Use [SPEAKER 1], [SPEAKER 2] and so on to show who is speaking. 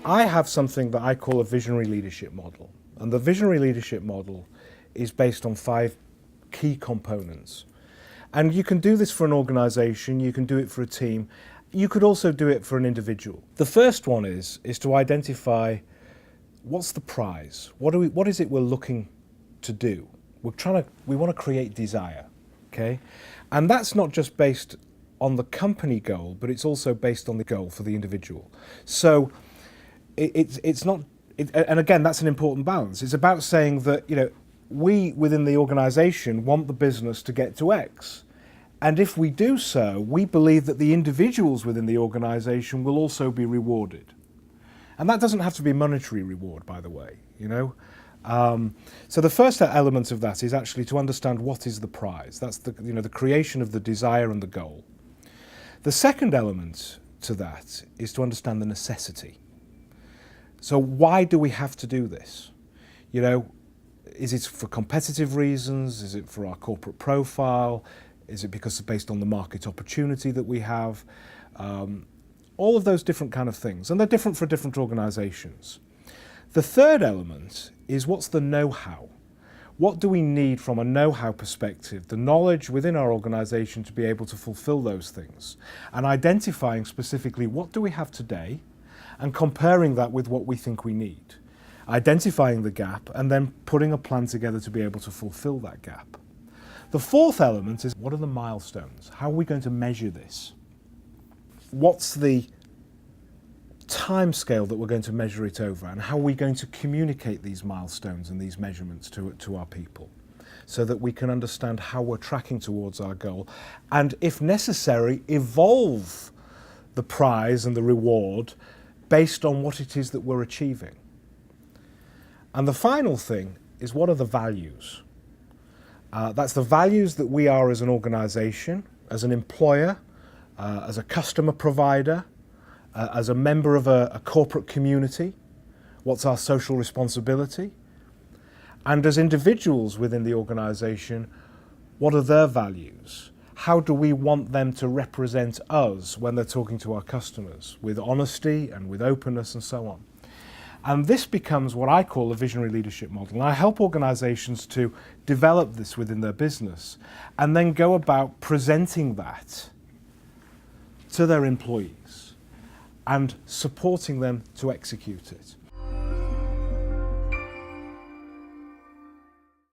[SPEAKER 1] I have something that I call a visionary leadership model. And the visionary leadership model is based on 5 key components. And you can do this for an organization, you can do it for a team, you could also do it for an individual. The first one is to identify what's the prize? What is it we're looking to do? We want to create desire, okay? And that's not just based on the company goal, but it's also based on the goal for the individual. So it's not, and again, that's an important balance. It's about saying that, we within the organization want the business to get to X. And if we do so, we believe that the individuals within the organization will also be rewarded. And that doesn't have to be monetary reward, by the way, So the first element of that is actually to understand what is the prize. That's the creation of the desire and the goal. The second element to that is to understand the necessity. So why do we have to do this? Is it for competitive reasons? Is it for our corporate profile? Is it because it's based on the market opportunity that we have? All of those different kind of things. And they're different for different organizations. The third element is what's the know-how? What do we need from a know-how perspective, the knowledge within our organization to be able to fulfill those things? And identifying specifically what do we have today and comparing that with what we think we need. Identifying the gap and then putting a plan together to be able to fulfill that gap. The fourth element is what are the milestones? How are we going to measure this? What's the time scale that we're going to measure it over, and how are we going to communicate these milestones and these measurements to our people so that we can understand how we're tracking towards our goal and, if necessary, evolve the prize and the reward based on what it is that we're achieving. And the final thing is what are the values? That's the values that we are as an organization, as an employer, as a customer provider, as a member of a corporate community. What's our social responsibility? And as individuals within the organization, what are their values? How do we want them to represent us when they're talking to our customers, with honesty and with openness and so on? And this becomes what I call a visionary leadership model. And I help organizations to develop this within their business and then go about presenting that to their employees and supporting them to execute it.